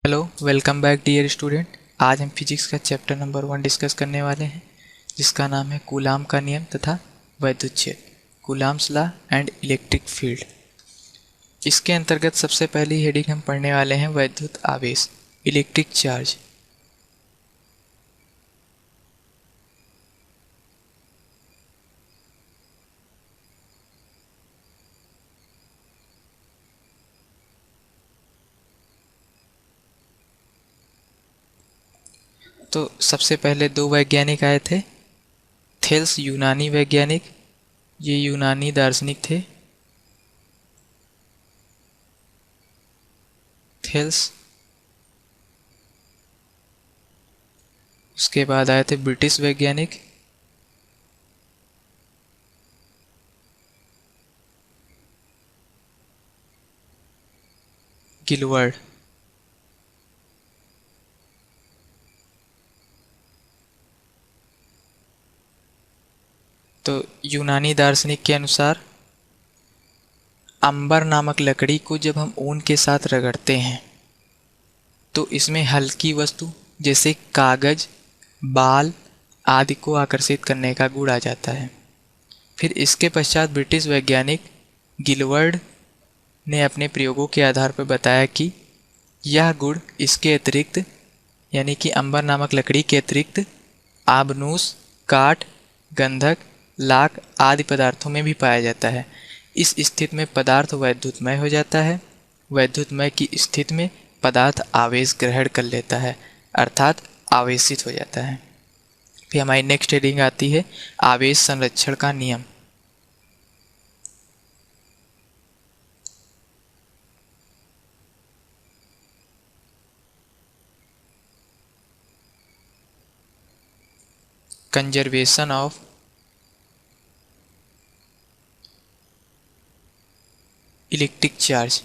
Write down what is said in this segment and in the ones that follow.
Hello, welcome back dear student. आज हम physics का चैप्टर नंबर 1 डिस्कस करने वाले हैं, जिसका नाम है कूलाम का नियम तथा वैद्युत क्षेत्र, coulombs law and electric field. इसके अंतर्गत सबसे पहली हेडिंग हम पढ़ने वाले हैं वैद्युत आवेश, इलेक्ट्रिक चार्ज। तो सबसे पहले दो वैज्ञानिक आए थे, थेल्स यूनानी वैज्ञानिक, ये यूनानी दार्शनिक थे। थेल्स। उसके बाद आए थे ब्रिटिश वैज्ञानिक, गिलवर्ड। तो यूनानी दार्शनिक के अनुसार अंबर नामक लकड़ी को जब हम ऊन के साथ रगड़ते हैं तो इसमें हल्की वस्तु जैसे कागज, बाल आदि को आकर्षित करने का गुण आ जाता है। फिर इसके पश्चात ब्रिटिश वैज्ञानिक गिलवर्ड ने अपने प्रयोगों के आधार पर बताया कि यह गुण इसके अतिरिक्त, यानी कि अंबर नामक लकड़ी के अतिरिक्त आबनूस, काठ, गंधक, लाख आदि पदार्थों में भी पाया जाता है। इस स्थिति में पदार्थ वैद्युतमय हो जाता है। वैद्युतमय की स्थिति में पदार्थ आवेश ग्रहण कर लेता है, अर्थात आवेशित हो जाता है। फिर हमारी नेक्स्ट हेडिंग आती है आवेश संरक्षण का नियम। Conservation of electric charge.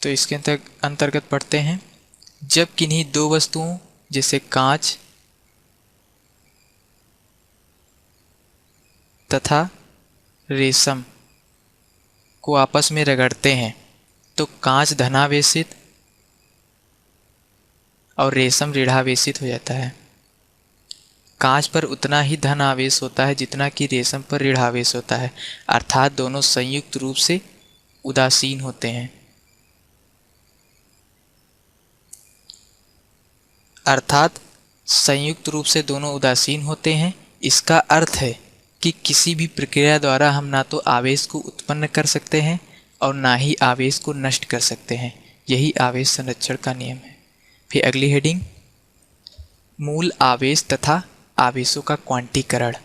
तो इसके अंतर्गत पढ़ते हैं, जब किन्हीं दो वस्तुओं जैसे कांच तथा रेशम को आपस में रगड़ते हैं तो कांच धनावेशित और रेशम ऋणावेशित हो जाता है। कांच पर उतना ही धन आवेश होता है जितना कि रेशम पर ऋणावेश होता है, अर्थात दोनों संयुक्त रूप से उदासीन होते हैं। अर्थात संयुक्त रूप से दोनों उदासीन होते हैं। इसका अर्थ है कि किसी भी प्रक्रिया द्वारा हम ना तो आवेश को उत्पन्न कर सकते हैं और ना ही आवेश को नष्ट कर सकते हैं। यही आवेश संरक्षण का नियम है। फिर अगली हेडिंग, मूल आवेश तथा आवेशों का क्वांटीकरण।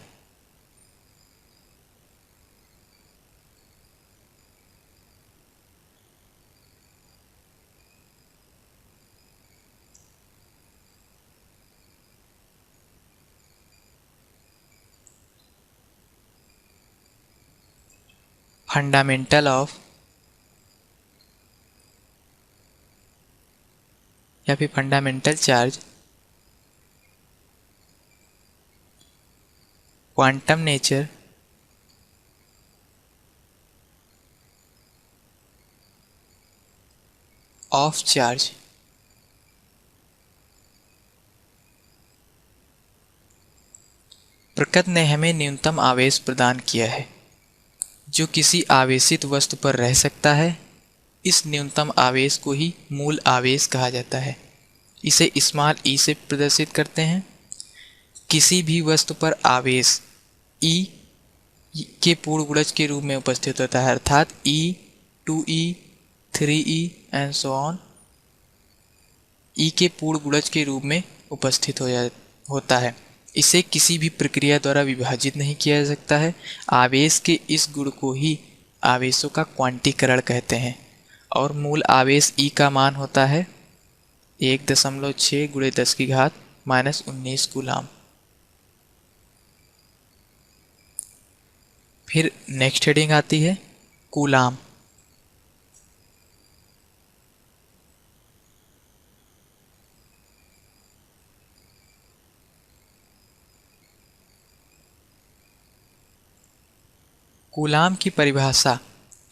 फंडामेंटल ऑफ या फिर fundamental charge, quantum nature of charge. प्रकृति ने हमें न्यूनतम आवेश प्रदान किया है जो किसी आवेशित वस्तु पर रह सकता है। इस न्यूनतम आवेश को ही मूल आवेश कहा जाता है। इसे स्मॉल ई से प्रदर्शित करते हैं। किसी भी वस्तु पर आवेश ई के पूर्ण गुणज के रूप में उपस्थित होता है, अर्थात ई, 2e, 3e and so on. ई के पूर्ण गुणज के रूप में उपस्थित होता है। इसे किसी भी प्रक्रिया द्वारा विभाजित नहीं किया जा सकता है। आवेश के इस गुण को ही आवेशों का क्वांटीकरण कहते हैं। और मूल आवेश ई का मान होता है 1.6 × 10⁻⁻19 कूलाम। फिर नेक्स्ट हेडिंग आती है कूलाम। कूलाम की परिभाषा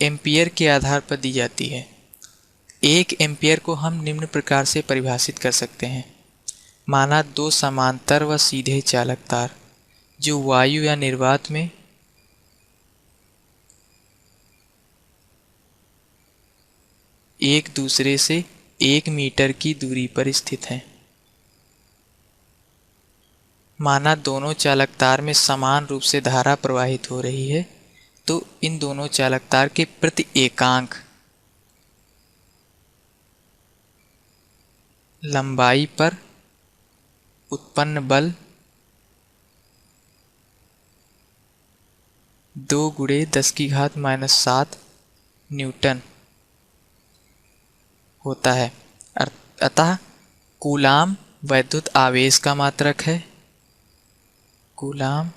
एम्पियर के आधार पर दी जाती है। 1 एम्पियर को हम निम्न प्रकार से परिभाषित कर सकते हैं। माना 2 समांतर व सीधे चालक तार जो वायु या निर्वात में एक दूसरे से 1 मीटर की दूरी पर स्थित हैं। माना दोनों चालक तार में समान रूप से धारा प्रवाहित हो रही है, तो इन दोनों चालक तार के प्रति एकांक लंबाई पर उत्पन्न बल 2 गुणे 10⁻⁷ न्यूटन होता है। अतः कूलाम वैद्युत आवेश का मात्रक है। कूलाम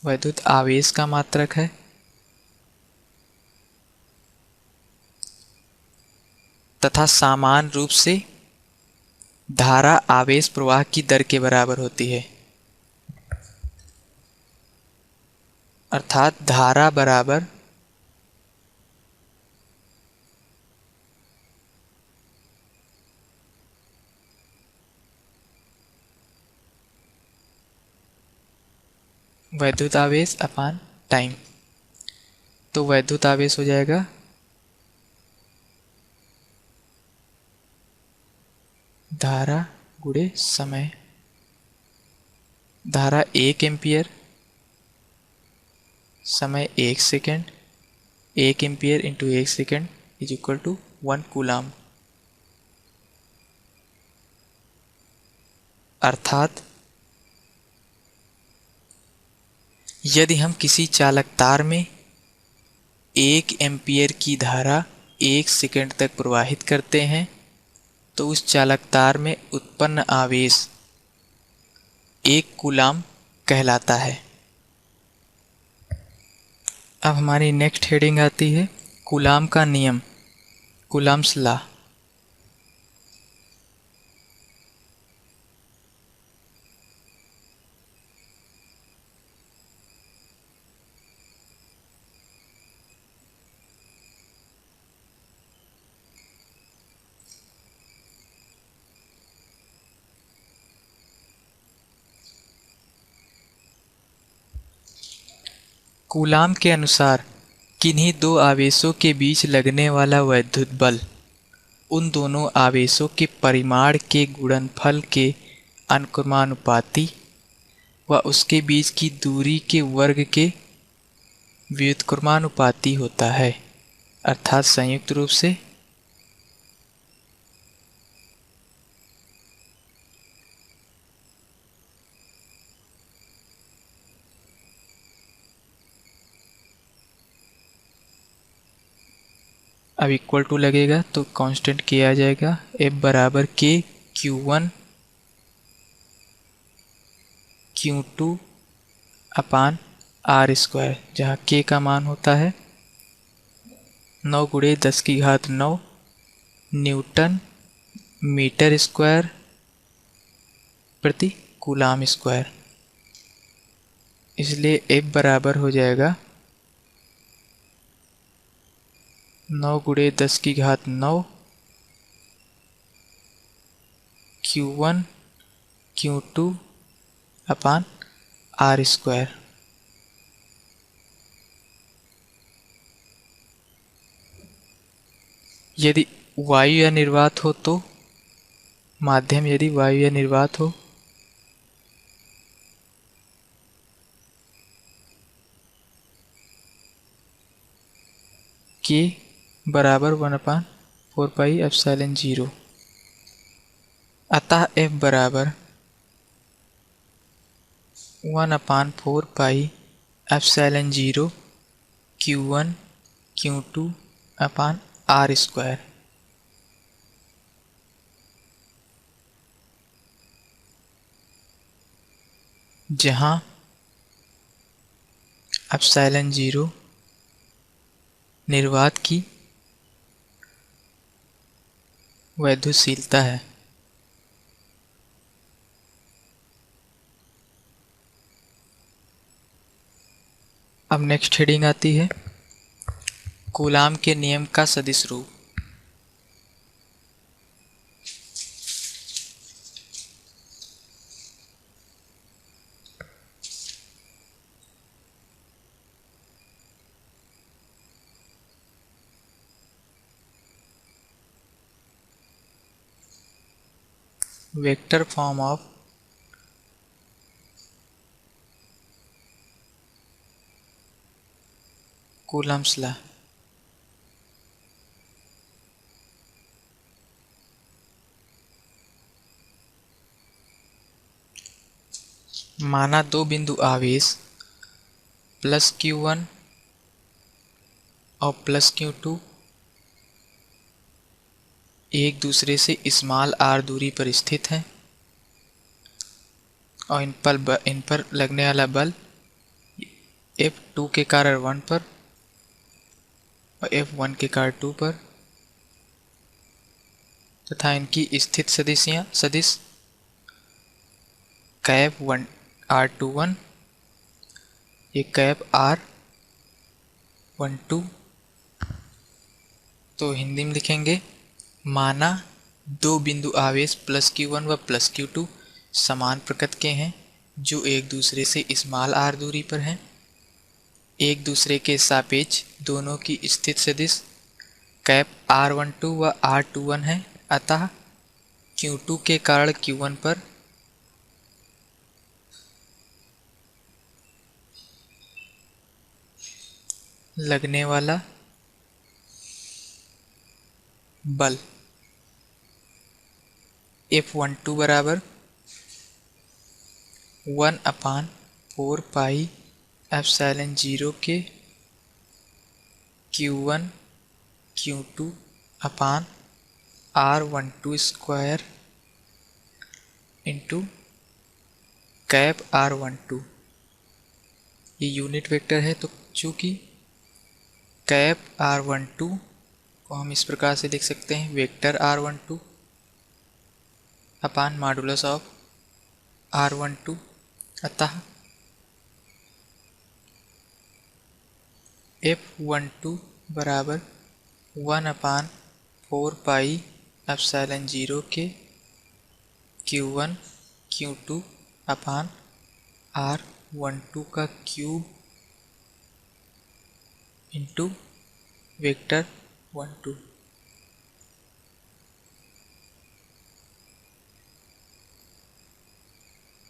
वैद्युत आवेश का मात्रक है तथा समान रूप से धारा आवेश प्रवाह की दर के बराबर होती है। अर्थात धारा बराबर वैद्युत आवेश अपान टाइम। तो वैद्युत आवेश हो जाएगा धारा गुणे समय। धारा 1 एम्पियर, समय 1 second, 1 ampere into 1 second is equal to 1 coulomb. अर्थात यदि हम किसी चालक तार में 1 एम्पियर की धारा 1 सेकेंड तक प्रवाहित करते हैं तो उस चालक तार में उत्पन्न आवेश 1 कूलाम कहलाता है। अब हमारी नेक्स्ट हेडिंग आती है कूलाम का नियम, कूलाम्स लॉ। कूलाम के अनुसार किन्हीं 2 आवेशों के बीच लगने वाला वैद्युत बल उन दोनों आवेशों के परिमाण के गुणनफल के अनुक्रमानुपाती व उसके बीच की दूरी के वर्ग के व्युत्क्रमानुपाती होता है। अर्थात संयुक्त रूप से अब इक्वल टू लगेगा तो कांस्टेंट किया जाएगा F बराबर K Q1 Q2 अपान R स्क्वायर, जहाँ K का मान होता है 9 गुणे 10⁹ न्यूटन मीटर स्क्वायर प्रति कूलाम स्क्वायर। इसलिए F बराबर हो जाएगा 9 गुणे 10⁹ Q1 Q2 अपान R स्क्वायर। यदि वायु या निर्वात हो तो माध्यम, यदि वायु या निर्वात हो K बराबर 1/4πε0। अतः F बराबर 1/4πε0 Q1 Q2 अपान R स्क्वायर। जहाँ ε0 निर्वात की वैद्युतशीलता है। अब नेक्स्ट हेडिंग आती है कूलाम के नियम का सदिश रूप। Vector form of Coulomb's law. माना दो बिंदु आवेश प्लस Q1 और प्लस Q2 एक दूसरे से स्मॉल r दूरी पर स्थित हैं और इन पर लगने वाला बल F2 के कारण 1 पर और F1 के कारण 2 पर तथा इनकी स्थित सदिश कैप R21 ये कैप R12। तो हिंदी में लिखेंगे माना दो बिंदु आवेश प्लस Q1 व प्लस Q2 समान प्रकृति के हैं जो एक दूसरे से स्मॉल r दूरी पर हैं। एक दूसरे के सापेक्ष दोनों की स्थित सदिश कैप R12 व R21 है। अतः Q2 के कारण Q1 पर लगने वाला बल F12 बराबर 1/4 पाई एप्सिलॉन 0 के Q1 Q2 अपान R12 square into cap R12। ये यूनिट वेक्टर है तो चूँकि कैप R12 को हम इस प्रकार से लिख सकते हैं vector R12 upon modulus of R12। अतः F12 बराबर 1/4 पाई एप्सिलॉन 0 के Q1 Q2 अपान R12 का cube into vector 12।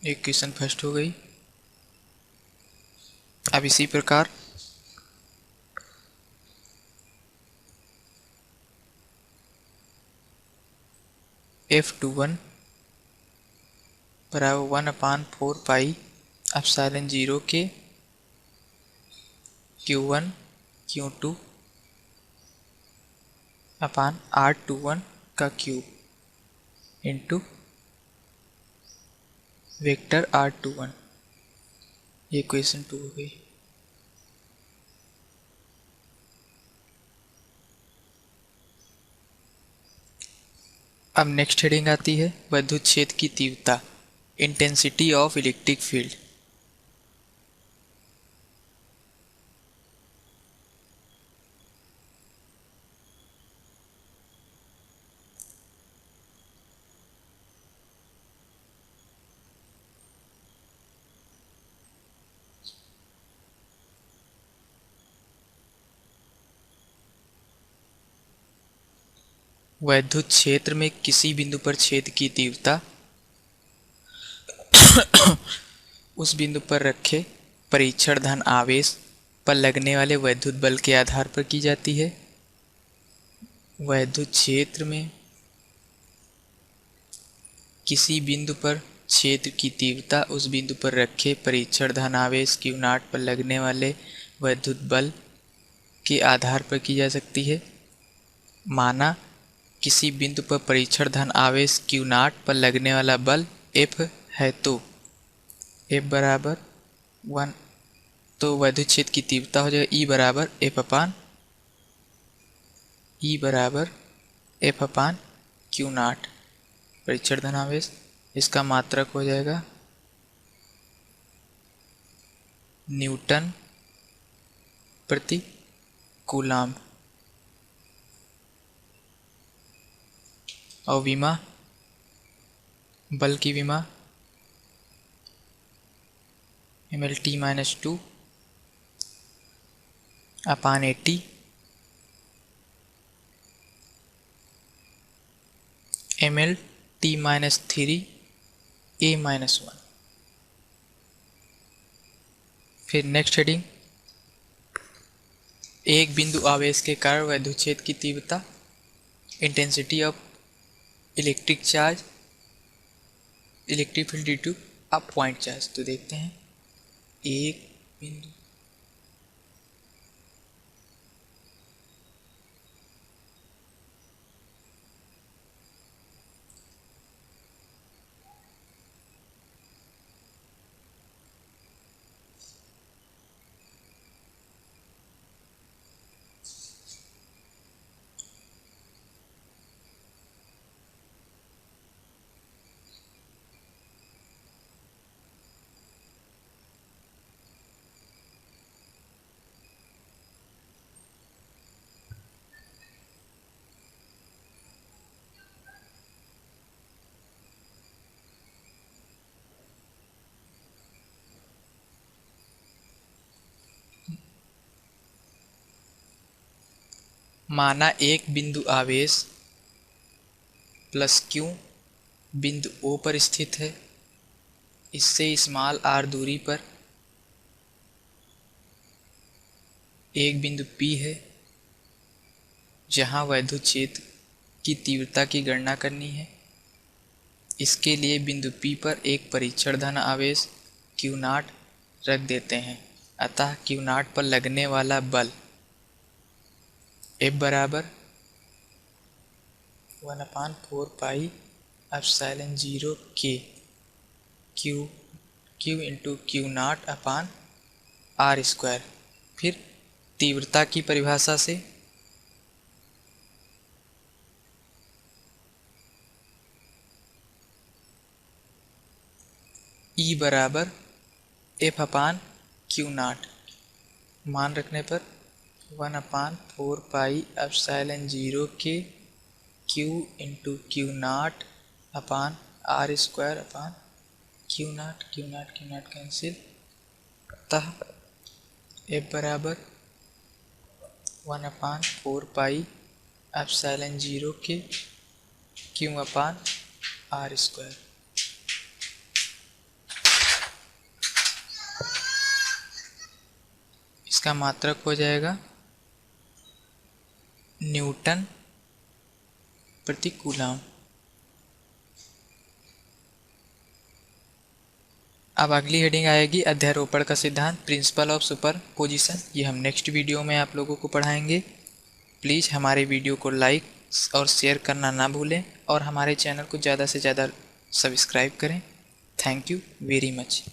Equation first हो गई। अब इसी प्रकार F21 बराबर 1/4 पाई एप्सिलॉन 0 के Q1 Q2 अपान R21 का क्यूब इंटू वेक्टर R21। ये इक्वेशन 2 हो गई। अब नेक्स्ट हेडिंग आती है विद्युत क्षेत्र की तीव्रता इंटेंसिटी ऑफ इलेक्ट्रिक फील्ड। वैद्युत क्षेत्र में किसी बिंदु पर छेद की तीव्रता उस बिंदु पर रखे परीक्षण धन आवेश पर लगने वाले वैद्युत बल के आधार पर की जाती है। वैद्युत क्षेत्र में किसी बिंदु पर क्षेत्र की तीव्रता उस बिंदु पर रखे परीक्षण धन आवेश Q0 पर लगने वाले वैद्युत बल के आधार पर की जा सकती है। माना किसी बिंदु पर परीक्षण धन आवेश Q0 पर लगने वाला बल F है तो F बराबर 1 तो वैद्युत क्षेत्र की तीव्रता हो जाएगा E बराबर F अपान Q0 परीक्षण धन आवेश। इसका मात्रक हो जाएगा न्यूटन प्रति कूलाम। और विमा, बल की विमा mlt-2 अपान 80 mlt-3 a-1। फिर नेक्स्ट हेडिंग, एक बिंदु आवेश के कारण वैद्युत क्षेत्र की तीव्रता, intensity of electric charge, electric field due to a point charge. तो देखते हैं, एक बिंदु माना एक बिंदु आवेश प्लस क्यू बिंदु ओ पर स्थित है, इससे स्मॉल आर दूरी पर एक बिंदु पी है जहां वैद्युत क्षेत्र की तीव्रता की गणना करनी है। इसके लिए बिंदु पी पर एक परीक्षण धन आवेश Q0 रख देते हैं। अतः Q0 पर लगने वाला बल F बराबर 1/4πε0 K Q इंटू Q0 अपान R²। फिर तीव्रता की परिभाषा से E बराबर F अपान Q0, मान रखने पर 1/4πε0 K Q इंटू Q0 अपान R² अपान Q0 कैंसिल। अतः F बराबर 1/4πε0 K Q अपान R²। इसका मात्रक हो जाएगा न्यूटन प्रति कूलाम। अब अगली हेडिंग आएगी अध्यारोपण का सिद्धांत, प्रिंसिपल ऑफ सुपर पोजिशन। ये हम नेक्स्ट वीडियो में आप लोगों को पढ़ाएंगे। प्लीज़ हमारे वीडियो को लाइक और शेयर करना ना भूलें और हमारे चैनल को ज़्यादा से ज़्यादा सब्सक्राइब करें। Thank you very much.